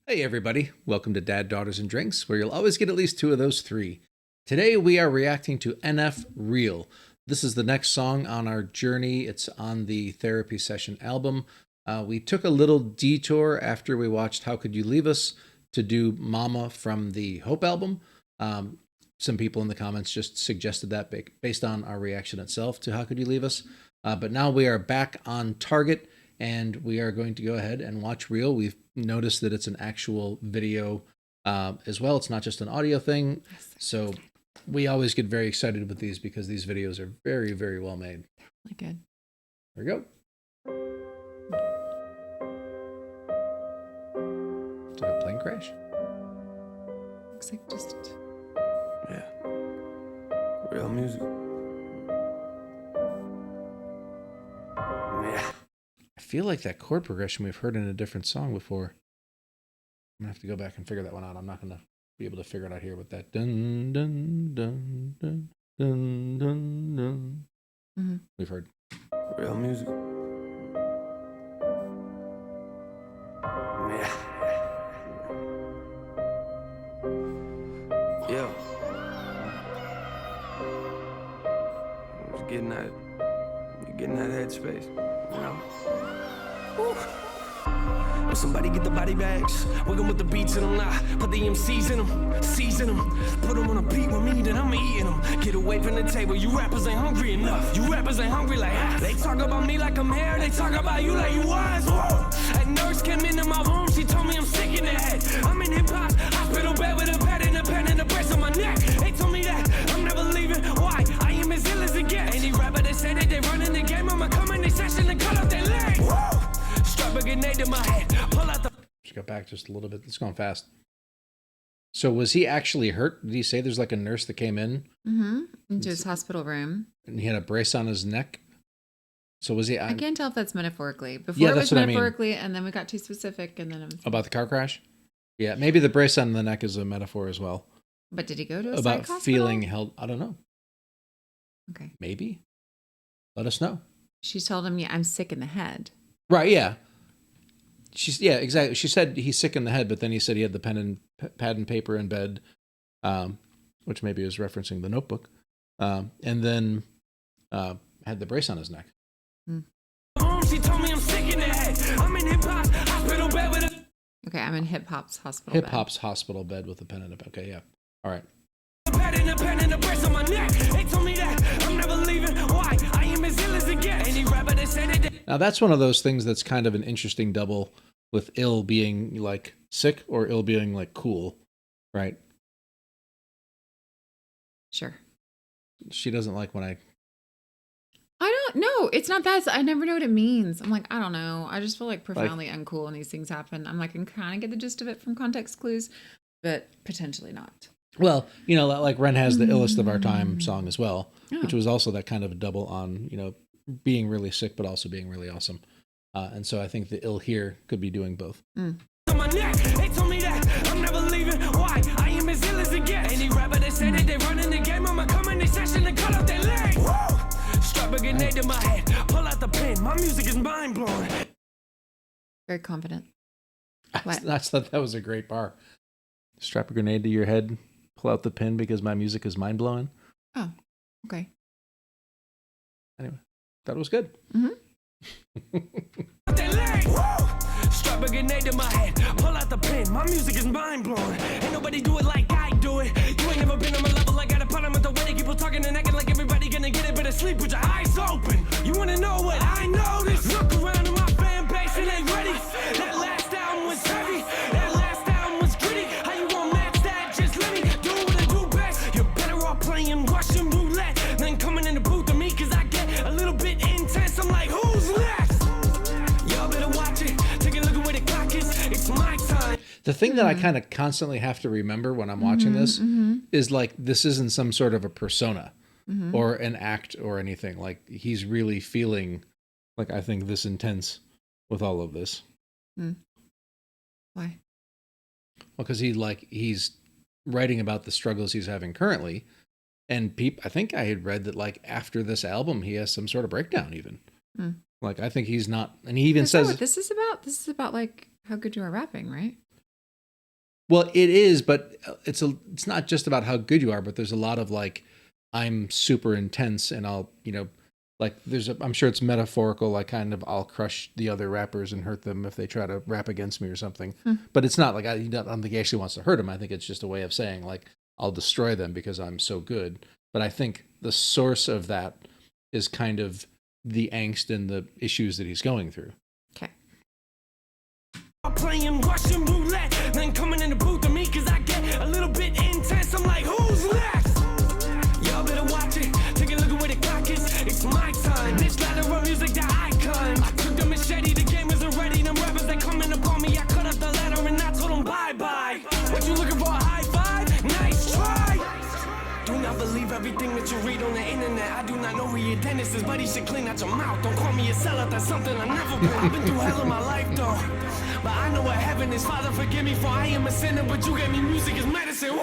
Hey everybody, welcome to Dad, Daughters, and Drinks, where you'll always get at least two of those three. Today we are reacting to NF Real. This is the next song on our journey. It's on the Therapy Session album. We took a little detour after we watched How Could You Leave Us to do Mama from the Hope album. Some people in the comments just suggested that based on our reaction itself to How Could You Leave Us. But now we are back on target and we are going to go ahead and watch Real. We've noticed that it's an actual video as well. It's not just an audio thing. So we always get very excited with these because these videos are very, very well made. Really good. There we go. Is it a plane crash? Looks like just... Yeah. Real music. Yeah. I feel like that chord progression we've heard in a different song before. I'm gonna have to go back and figure that one out. I'm not gonna be able to figure it out here with that dun dun dun dun dun dun dun. Mm-hmm. We've heard. Real music. Yeah. Yo. Getting that headspace, you know? Woo. Well, somebody get the body bags. Working with the beats in them now. Put the MCs in them, season them. Put them on a beat with me, then I'm eating them. Get away from the table, you rappers ain't hungry enough. You rappers ain't hungry like us. They talk about me like I'm here, they talk about you like you was. Whoa. A nurse came into my room, she told me I'm sick in the head. I'm in hip-hop, hospital bed with a pad and a pen and a brace on my neck. They told me that I'm never leaving, why? I am as ill as it gets. Any rapper that say that they running the game, I'ma come in the session and cut off their legs. Whoa. Strap a grenade to my head, pull out the... Just go back just a little bit. It's going fast. So was he actually hurt? Did he say there's like a nurse that came in? Mm-hmm. Into his hospital room. And he had a brace on his neck? So was he... I can't tell if that's metaphorically. Before Yeah, it that's was what I mean. metaphorically, and then we got too specific, and then it was... About the car crash? Yeah, maybe the brace on the neck is a metaphor as well. But did he go to a About psych hospital? feeling held... I don't know. Okay. Maybe. Let us know. She told him, yeah, I'm sick in the head. Right, yeah. Yeah, exactly. She said he's sick in the head, but then he said he had the pad and paper in bed, which maybe is referencing the Notebook, and then had the brace on his neck. She told me I'm sick in the head. I'm in hip-hop, hospital bed with a... Okay, I'm in hip hop's hospital Hip bed. hop's hospital bed with a pen and a... Okay, yeah. All right. pen and a brace on my neck. They told me that I'm never leaving. Why? I am as ill as it gets. Any rapper that said it... Now that's one of those things that's kind of an interesting double with ill being like sick or ill being like cool, right? Sure. She doesn't like when I don't know. It's not that. I never know what it means. I'm like, I don't know. I just feel like profoundly uncool when these things happen. I'm like, I can kind of get the gist of it from context clues, but potentially not. Well, you know, like Ren has the Illest of Our Time song as well, Oh. which was also that kind of a double on, you know, being really sick, but also being really awesome. And so I think the ill here could be doing both. On my neck. They told me that I'm never leaving. Why? I am as ill as it gets. Any rapper that said that they running the game, I'ma come in the session and cut off their legs. Whoa. Strap a grenade to my head. Pull out the pen. My music is mind blowing. Very confident. I What? thought that was a great bar. Strap a grenade to your head, pull out the pin because my music is mind blowing. Oh, okay. Anyway, that was good. Their legs. Whoa. Strap a grenade to my head. Pull out the pen. My music is mind blowing. Ain't nobody do it like I do it. You ain't never been on my level. I got a problem with the way they keep on talking and acting like everybody gonna get it. Better sleep with your eyes open. You wanna know what I noticed? Look around at my fan base and they ready. That last album was heavy. That last album was gritty. How you gonna match that? Just let me do what I do best. You're better off playing Russian roulette than coming in the booth to me, cause I get a little bit intense. I'm like, who's next? Y'all better watch it. Take a look at where the clock is. It's my time. The thing that I kind of constantly have to remember when I'm watching this is like, this isn't some sort of a persona or an act or anything. Like he's really feeling like, I think, this intense with all of this. Why? Well, because he's writing about the struggles he's having currently. And I think I had read that like after this album, he has some sort of breakdown even. Like, I think he's not, and he even Is that says, what this is about? This is about like how good you are rapping, right? Well, it is, but it's not just about how good you are, but there's a lot of like, I'm super intense and I'll, like I'm sure it's metaphorical, like kind of I'll crush the other rappers and hurt them if they try to rap against me or something. But it's not like I don't think he actually wants to hurt them. I think it's just a way of saying like, I'll destroy them because I'm so good. But I think the source of that is kind of the angst and the issues that he's going through. Okay. Playing Russian roulette, then coming in the booth to me cause I get a little bit intense. I'm like, who's next? Y'all better watch it. Take a look at where the clock is. It's my time. This ladder of music that I climb. I took the machete, the game isn't ready. Them rappers that coming upon me, I cut up the ladder and I told them bye-bye. What you looking for, a high five? Nice try. Do not believe everything that you read on the internet. I do not know who your dentist is, but he should clean out your mouth. Don't call me a sellout, that's something I never been. I've been through hell in my life though, but I know what heaven is. Father, forgive me for I am a sinner, but you gave me music as medicine. Woo!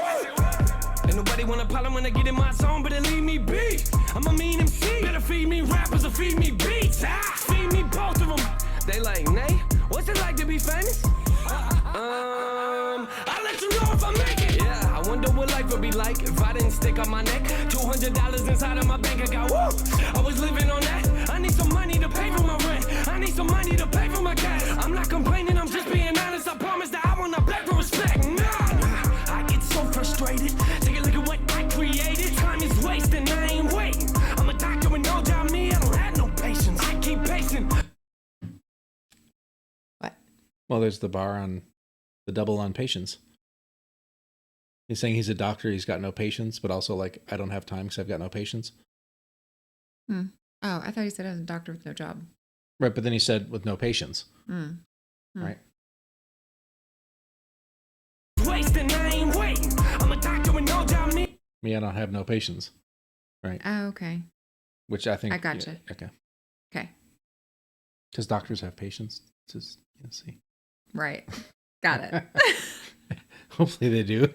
Ain't nobody want a problem when I get in my zone, but it leave me be. I'm a mean MC. Better feed me rappers or feed me beats. Feed me both of them. They like, Nay, what's it like to be famous? I'll let you know if I make it. Yeah, I wonder what life would be like if I didn't stick on my neck. $200 inside of my bank account. Woo! I was living on that. I need some money to pay for my rent. I need some money to pay for my gas. I'm not complaining, I'm just being honest. I promise that I will not beg for respect. Nah, I get so frustrated. Take a look at what I created. Time is wasting, I ain't waiting. I'm a doctor with no job, me. I don't have no patience. I keep pacing. What? Well, there's the bar on the double on patience. He's saying he's a doctor, he's got no patience, but also like, I don't have time because I've got no patience. Oh, I thought he said I was a doctor with no job. Right, but then he said with no patience. Right? Wasting, I ain't waiting. I'm a doctor with no job, me. Me, I don't have no patience. Right? Oh, okay. Which I think... I gotcha. Yeah, okay. Okay. Because doctors have patience. Just, see. Right. Got it. Hopefully they do.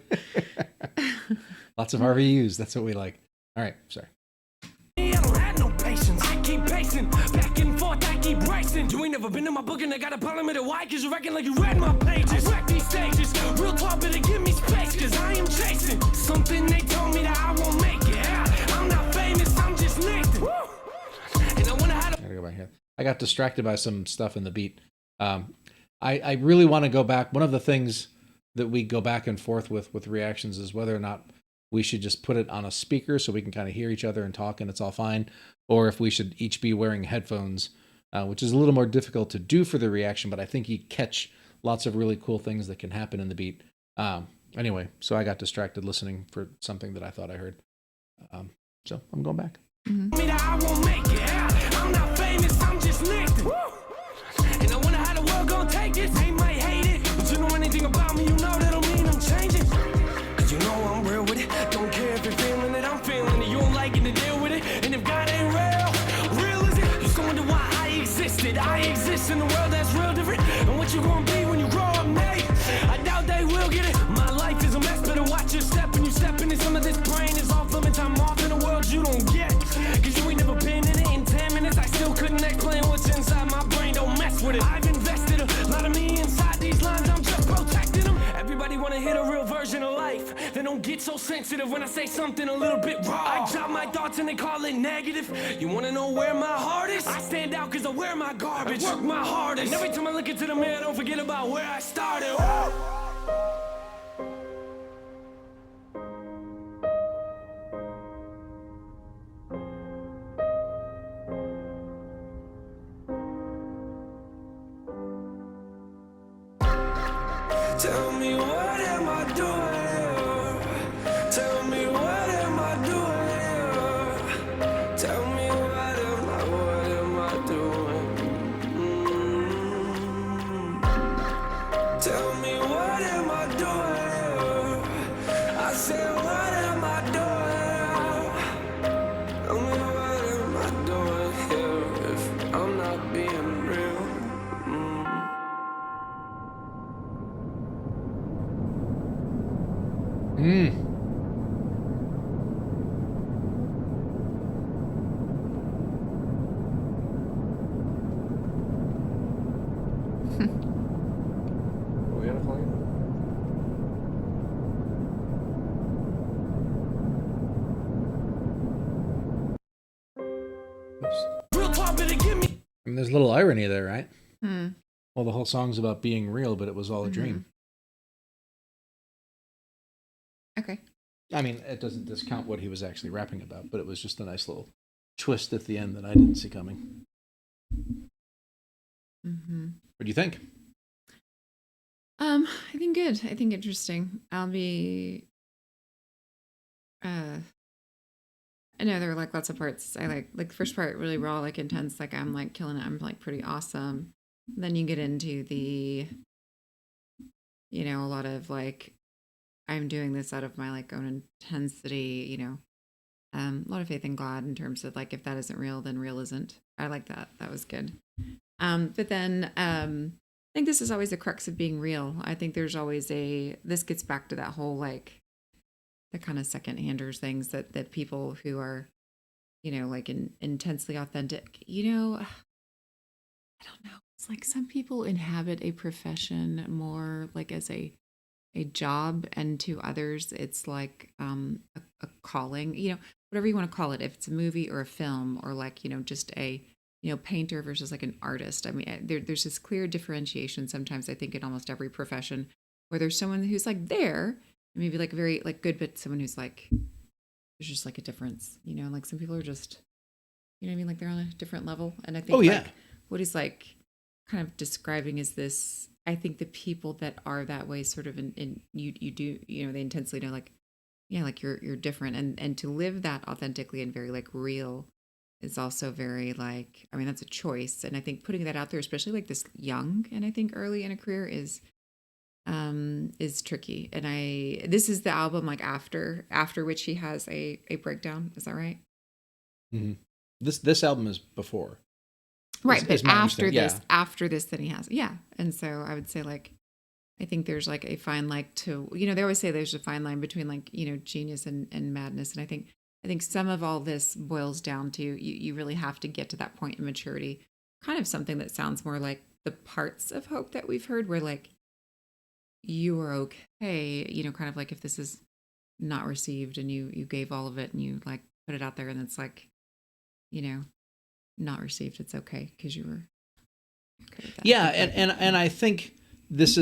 Lots of RVUs. That's what we like. All right. Sorry. I don't have no patience. I keep pacing. Back and forth, I keep racing. You ain't never been in my book and I got a problem with it. Why? Cause you reckon like you read my pages. I wreck these stages. Real talk, better give me space. Cause I am chasing something they told me that I won't make it. Yeah, I'm not famous. I'm just Nathan. And I wanna have I gotta go back here. I got distracted by some stuff in the beat. I really want to go back. One of the things that we go back and forth with reactions is whether or not we should just put it on a speaker so we can kind of hear each other and talk and it's all fine, or if we should each be wearing headphones, which is a little more difficult to do for the reaction, but I think you catch lots of really cool things that can happen in the beat. Anyway, so I got distracted listening for something that I thought I heard. So I'm going back. me that I won't make it. Yeah, I'm not famous. I'm just Nathan. And I wonder how the world gon' take this. They might hate it, but you know anything about me, you know that don't mean I'm changing. Cause you know I'm real with it. Don't care if you're feeling it, I'm feeling it. You don't like it to deal with it. And if God ain't real is it? You still wonder why I existed. I exist in a world that's real different. And what you gonna be when you grow up, mate? I doubt they will get it. My life is a mess, better watch your step. When you step into some of this brain is off limits. I'm off in a world you don't get. Cause you ain't never been in it. In 10 minutes, I still couldn't explain what's inside my brain. Don't mess with it. I've invested a lot of me inside these lines. I'm just protecting them. Everybody wanna hit a real version of life. They don't get so sensitive when I say something a little bit raw. I drop my thoughts and they call it negative. You wanna know where my heart is? I stand out cause I wear my garbage. I work my hardest. And every time I look into the mirror, don't forget about where I started. Tell me what am I doing here? Tell me what am I doing here? Tell me what am I doing? Tell me what am I doing here? I said what am I doing? Tell me what am I doing here if I'm not being real? Are we on a plane? And there's a little irony there, right? Hmm. Well, the whole song's about being real, but it was all a dream. Okay. I mean, it doesn't discount what he was actually rapping about, but it was just a nice little twist at the end that I didn't see coming. Mm-hmm. What do you think? I think good. I think interesting. I'll be. I know there are like lots of parts I like. Like the first part, really raw, like intense. Like I'm like killing it. I'm like pretty awesome. Then you get into the, a lot of like, I'm doing this out of my like own intensity. A lot of faith in God in terms of like if that isn't real, then real isn't. I like that. That was good. But then I think this is always the crux of being real. I think there's always this gets back to that whole like the kind of second-handers things that people who are, like intensely authentic, I don't know. It's like some people inhabit a profession more like as a job, and to others it's like a calling, whatever you want to call it, if it's a movie or a film or like, just a painter versus like an artist. I mean, there's this clear differentiation sometimes, I think, in almost every profession where there's someone who's like there, maybe like very like good, but someone who's like, there's just like a difference, like some people are just, what I mean? Like they're on a different level. And I think like what he's like kind of describing is this, I think the people that are that way sort of in you do, they intensely know like, yeah, like you're different. And to live that authentically and very like real is also very like, I mean, that's a choice. And I think putting that out there, especially like this young and I think early in a career is tricky. And this is the album like after which he has a breakdown. Is that right? Mm-hmm. This album is before. Right. But after this, then he has. Yeah. And so I would say like, I think there's like a fine line to, they always say there's a fine line between like, genius and madness. And I think some of all this boils down to you really have to get to that point in maturity, kind of something that sounds more like the parts of Hope that we've heard where like you are okay, kind of like if this is not received and you gave all of it and you like put it out there and it's like, not received, it's okay because you were okay with that. Yeah. And I think there's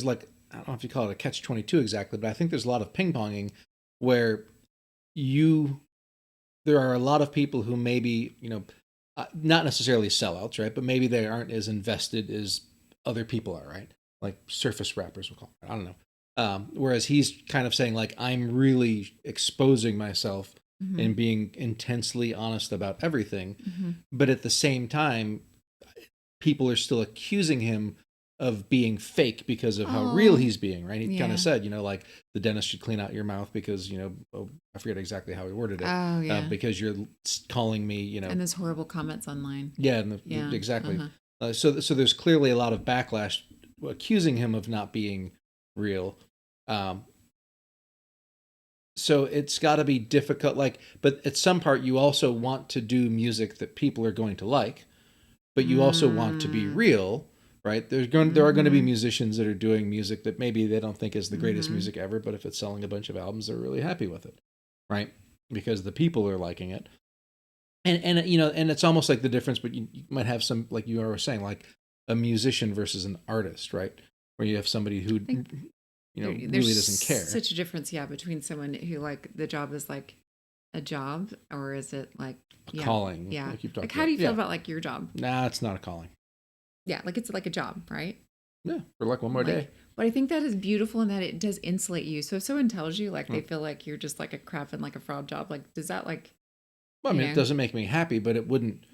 like, I don't know if you call it a catch-22 exactly, but I think there's a lot of ping-ponging where there are a lot of people who maybe, not necessarily sellouts, right? But maybe they aren't as invested as other people are, right? Like surface rappers, we'll call it. I don't know. Whereas he's kind of saying like, I'm really exposing myself and being intensely honest about everything. Mm-hmm. But at the same time, people are still accusing him of being fake because of how real he's being, right? He kind of said, like the dentist should clean out your mouth because, I forget exactly how he worded it. Because you're calling me, And there's horrible comments online. Yeah, exactly. So there's clearly a lot of backlash accusing him of not being real. So it's got to be difficult. Like, but at some part, you also want to do music that people are going to like, but you also want to be real, right? There are going to be musicians that are doing music that maybe they don't think is the greatest music ever, but if it's selling a bunch of albums, they're really happy with it, right? Because the people are liking it. And and it's almost like the difference, but you might have some, like you were saying, like a musician versus an artist, right? Where you have somebody who really doesn't care. Such a difference, between someone who like the job is like a job, or is it like a calling? Yeah. Like you've talked like how do you feel about like your job? Nah, it's not a calling. Yeah, like it's like a job, right? Yeah, for like one more day. But I think that is beautiful and that it does insulate you. So if someone tells you like they feel like you're just like a crap and like a fraud job, like does that like? Well, I mean, it doesn't make me happy, but it wouldn't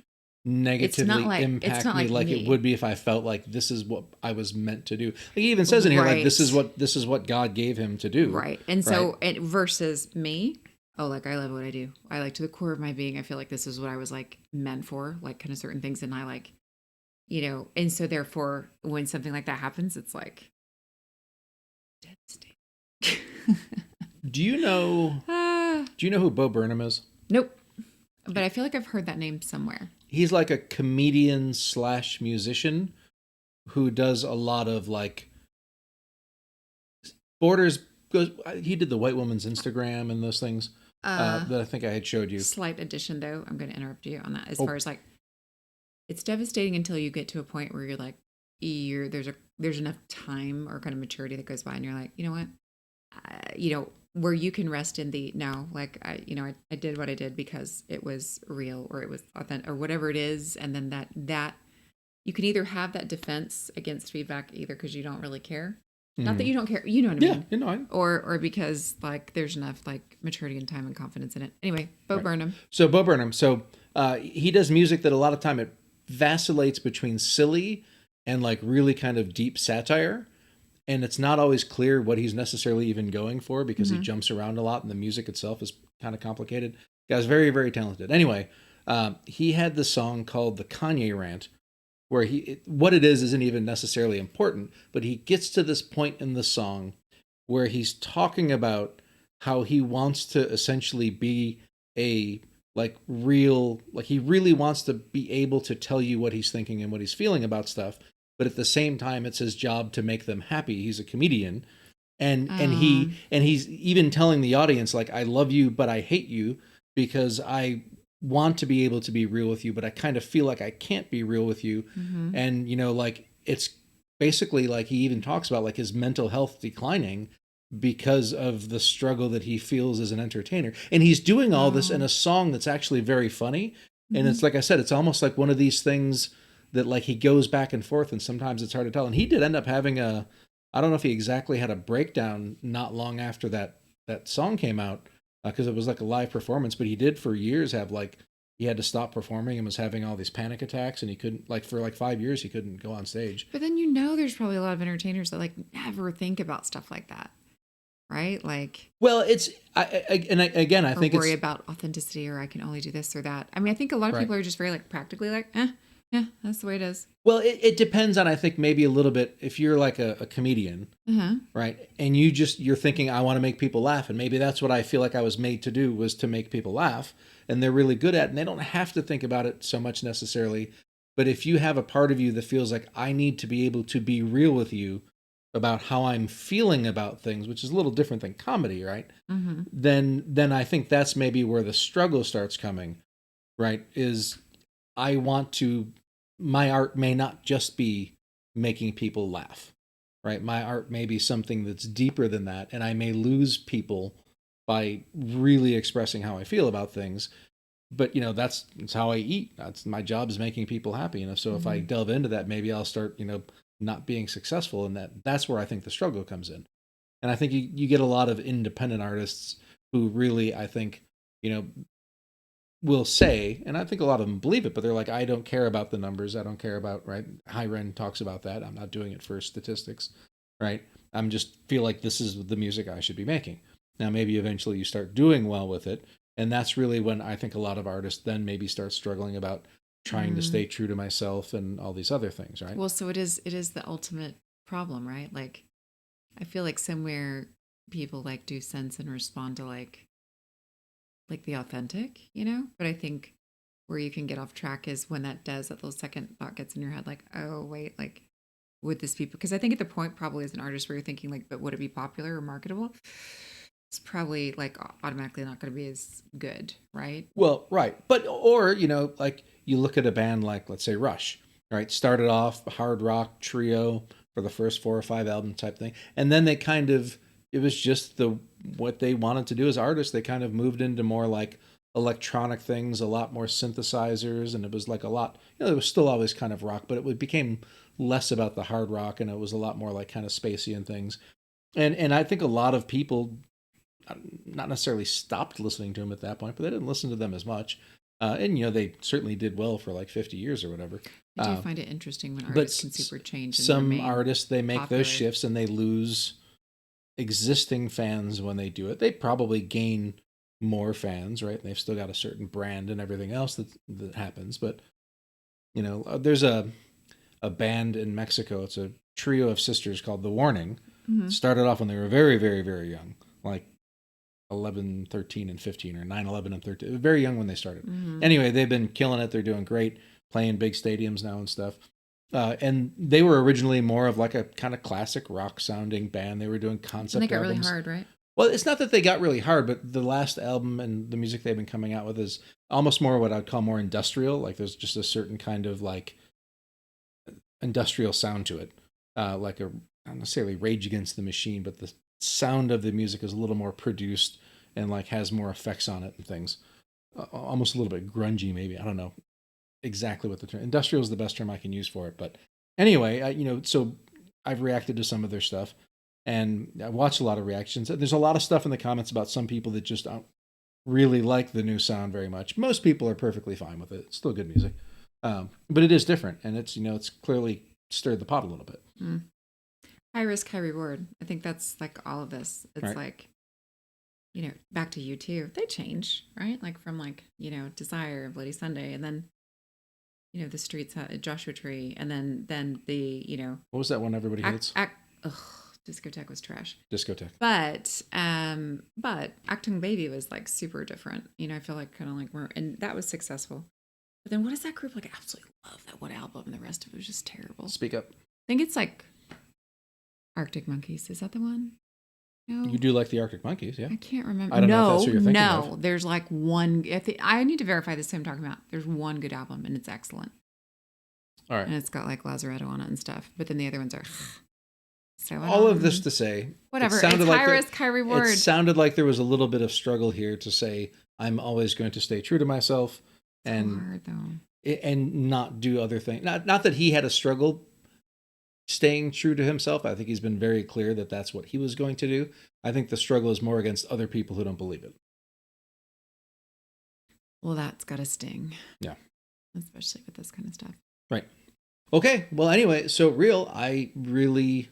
negatively impact me like it would be if I felt like this is what I was meant to do. Like he even says in here, like this is what God gave him to do. Right. And so versus me, like I love what I do. I like to the core of my being, I feel like this is what I was like meant for, like kind of certain things. And I like, and so therefore when something like that happens, it's like devastating. Do you know who Bo Burnham is? Nope. But I feel like I've heard that name somewhere. He's like a comedian / musician who does a lot of like he did the White Woman's Instagram and those things that I think I had showed you. Slight addition though, I'm going to interrupt you on that as far as like it's devastating until you get to a point where you're like, there's enough time or kind of maturity that goes by, and you're like, you know what, where you can rest in the no, like I did what I did because it was real or it was authentic or whatever it is, and then that you can either have that defense against feedback either because you don't really care, not that you don't care, you know what I mean, you know, or because like there's enough like maturity and time and confidence in it. Anyway, Bo Burnham. So Bo Burnham, he does music that a lot of time it vacillates between silly and like really kind of deep satire, and it's not always clear what he's necessarily even going for because he jumps around a lot and the music itself is kind of complicated. The guy's very, very talented. Anyway, he had this song called the Kanye Rant, where what it is isn't even necessarily important, but he gets to this point in the song where he's talking about how he wants to essentially be a like real, like he really wants to be able to tell you what he's thinking and what he's feeling about stuff, but at the same time it's his job to make them happy. He's a comedian, and he's even telling the audience like, I love you but I hate you because I want to be able to be real with you, but I kind of feel like I can't be real with you. And like it's basically like he even talks about like his mental health declining because of the struggle that he feels as an entertainer. And he's doing all this in a song that's actually very funny. And it's like I said, it's almost like one of these things that like he goes back and forth and sometimes it's hard to tell. And he did end up having I don't know if he exactly had a breakdown not long after that song came out because it was like a live performance, but he did for years have like, he had to stop performing and was having all these panic attacks and he couldn't like for like 5 years, he couldn't go on stage. But then there's probably a lot of entertainers that like never think about stuff like that. Right? Like, well, it's, again, I think worry about authenticity or I can only do this or that. I mean, I think a lot of people are just very like practically like, yeah, that's the way it is. Well, it depends on, I think maybe a little bit, if you're like a comedian, right? And you're thinking, I want to make people laugh. And maybe that's what I feel like I was made to do, was to make people laugh. And they're really good at it. And they don't have to think about it so much necessarily. But if you have a part of you that feels like I need to be able to be real with you about how I'm feeling about things, which is a little different than comedy, right? Then I think that's maybe where the struggle starts coming, right? Is I want to, my art may not just be making people laugh, right? My art may be something that's deeper than that, and I may lose people by really expressing how I feel about things. But that's how I eat. That's my job, is making people happy. So if I delve into that, maybe I'll start not being successful, and that's where I think the struggle comes in. And I think you get a lot of independent artists who really, I think, will say, and I think a lot of them believe it, but they're like, I don't care about the numbers. I don't care about, right? Hyren talks about that. I'm not doing it for statistics, right? I'm just feel like this is the music I should be making. Now, maybe eventually you start doing well with it. And that's really when I think a lot of artists then maybe start struggling about trying to stay true to myself and all these other things, right? Well, so it is the ultimate problem, right? Like, I feel like somewhere people like do sense and respond to like the authentic, but I think where you can get off track is when that little second thought gets in your head, like, oh wait, like, would this be, because I think at the point probably as an artist where you're thinking like, but would it be popular or marketable? It's probably like automatically not going to be as good, right? Well, right. But, or, like you look at a band like, let's say Rush, right? Started off hard rock trio for the first 4 or 5 album type thing. And then they kind of, it was just what they wanted to do as artists. They kind of moved into more like electronic things, a lot more synthesizers. And it was like a lot, it was still always kind of rock, but it became less about the hard rock. And it was a lot more like kind of spacey and things. And I think a lot of people not necessarily stopped listening to them at that point, but they didn't listen to them as much. And, they certainly did well for like 50 years or whatever. I do find it interesting when artists can super change. Some artists, they make popular. Those shifts and they lose existing fans when they do it. They probably gain more fans, right? They've still got a certain brand and everything else that happens. But, there's a band in Mexico. It's a trio of sisters called The Warning. Started off when they were very, very, very young, like 11, 13, and 15, or 9, 11, and 13. Very young when they started. Anyway, they've been killing it. They're doing great, playing big stadiums now and stuff. And they were originally more of like a kind of classic rock sounding band. They were doing concept albums. And they got albums. really hard, right? Well, it's not that they got really hard, but the last album and the music they've been coming out with is almost more what I'd call more industrial. Like there's just a certain kind of like industrial sound to it, like a not necessarily Rage Against the Machine, but the sound of the music is a little more produced and like has more effects on it and things. Almost a little bit grungy, maybe. I don't know exactly what the term. Industrial is the best term I can use for it, but anyway, so I've reacted to some of their stuff, and I watched a lot of reactions. There's a lot of stuff in the comments about some people that just don't really like the new sound very much. Most people are perfectly fine with it. It's still good music, but it is different, and it's clearly stirred the pot a little bit. High risk, high reward. I think that's like all of this. It's Right. like, back to U2. They change, right? Like from like, Desire, Bloody Sunday, and then, the Streets, Joshua Tree, and then the, What was that one everybody hates? Discotheque was trash. Discotheque. But Acting Baby was like super different. I feel like kind of like and that was successful. But then what is that group like? I absolutely love that one album. The rest of it was just terrible. Speak up. I think it's like Arctic Monkeys. Is that the one? No. You do like the Arctic Monkeys, yeah? I can't remember. I don't know if that's who you're thinking no. of. There's like one. I need to verify this. I'm talking about. There's one good album and it's excellent. All right. And it's got like Lazaretto on it and stuff. But then the other ones are. So All of this to say, whatever. it sounded It's like high there- risk, high reward. It sounded like there was a little bit of struggle here to say I'm always going to stay true to myself It's and hard though. and not do other things. Not that he had a struggle staying true to himself. I think he's been very clear that that's what he was going to do. I think the struggle is more against other people who don't believe it. Well, that's got to sting. Yeah. Especially with this kind of stuff. Right. Okay. Well, anyway, so Real, I really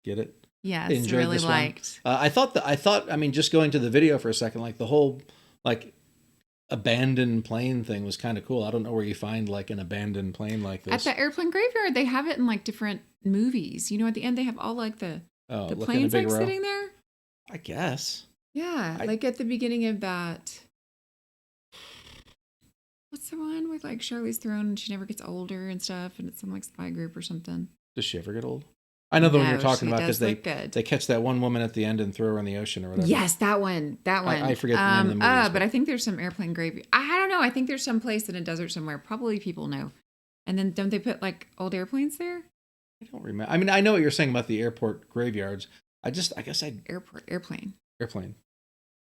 get it. Yes, Enjoyed really this one. liked. I thought, I mean, just going to the video for a second, like the whole, like, abandoned plane thing was kind of cool. I don't know where you find like an abandoned plane like this. At the airplane graveyard, they have it in like different movies. At the end, they have all like the look in a planes big like row. sitting there. I guess. Yeah, like at the beginning of that. What's the one with like Charlize Theron and she never gets older and stuff, and it's some like spy group or something. Does she ever get old? I know the one No, you're talking she about does because look good. they catch that one woman at the end and throw her in the ocean or whatever. Yes, that one. I forget the name of the movies, but I think there's some airplane graveyard. I don't know. I think there's some place in a desert somewhere. Probably people know. And then don't they put like old airplanes there? I don't remember. I mean, I know what you're saying about the airport graveyards. I guess Airplane. airplane.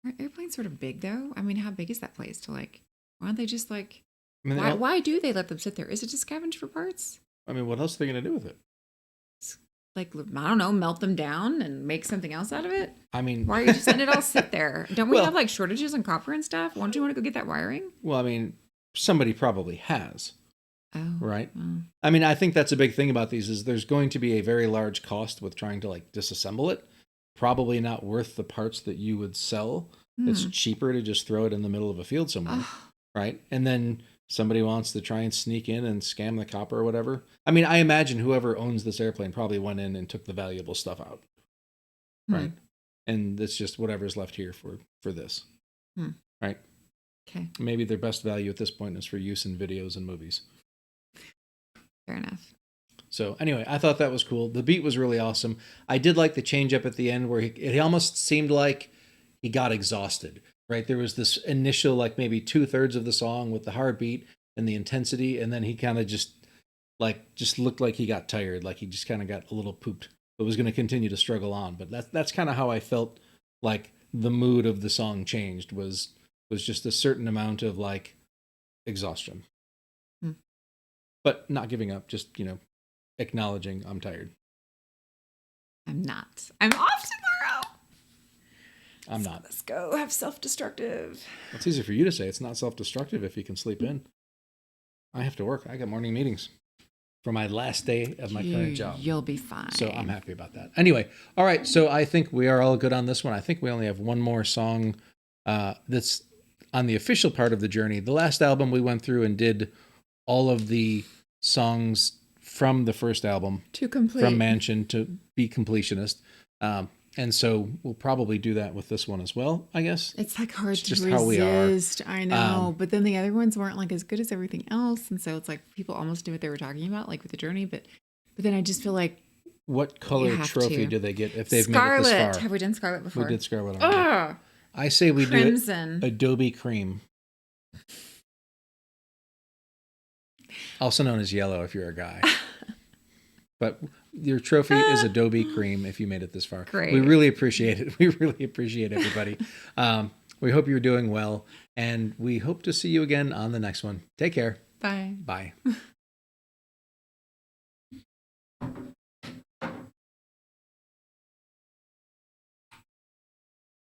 Aren't airplanes sort of big though? I mean, how big is that place to like? Why don't they just like? I mean, Why do they let them sit there? Is it to scavenge for parts? I mean, what else are they going to do with it? Like, I don't know, melt them down and make something else out of it? I mean, Why are you just letting it all sit there? Don't we Well- have like shortages on copper and stuff? Why don't you want to go get that wiring? well, I mean, somebody probably has, Oh, right? oh. I mean, I think that's a big thing about these is there's going to be a very large cost with trying to like disassemble it. Probably not worth the parts that you would sell. It's cheaper to just throw it in the middle of a field somewhere, Oh, right? And then somebody wants to try and sneak in and scam the copper or whatever. I mean, I imagine whoever owns this airplane probably went in and took the valuable stuff out, right? And it's just whatever's left here for this, right? okay, Maybe their best value at this point is for use in videos and movies. fair enough. So anyway, I thought that was cool. The beat was really awesome. I did like the change up at the end where it almost seemed like he got exhausted, right? There was this initial, like maybe 2/3 of the song with the hard beat and the intensity. And then he kind of just looked like he got tired. Like he just kind of got a little pooped, but was going to continue to struggle on. But that's kind of how I felt like the mood of the song changed was just a certain amount of like exhaustion, but not giving up, just, acknowledging I'm tired. I'm not. I'm off tomorrow. I'm not. Let's go have self-destructive. It's easy for you to say. It's not self-destructive if you can sleep in. I have to work. I got morning meetings for my last day of my current job. You'll be fine. So I'm happy about that. Anyway, all right. So I think we are all good on this one. I think we only have one more song that's on the official part of the journey. The last album we went through and did all of the songs from the first album, to complete. from Mansion to be completionist. And so we'll probably do that with this one as well, I guess. It's like hard It's to just resist. how we are. I know, but then the other ones weren't like as good as everything else, and so it's like people almost knew what they were talking about, like with the journey. But then I just feel like What color have trophy to. do they get if they've Scarlet. made it this far? Have we done Scarlet before? We did Scarlet already. Ugh. I say we Crimson. do it Adobe Cream. Also known as yellow if you're a guy. But your trophy is Adobe Cream if you made it this far. Great. We really appreciate it. We really appreciate everybody. We hope you're doing well, and we hope to see you again on the next one. Take care. Bye. Bye.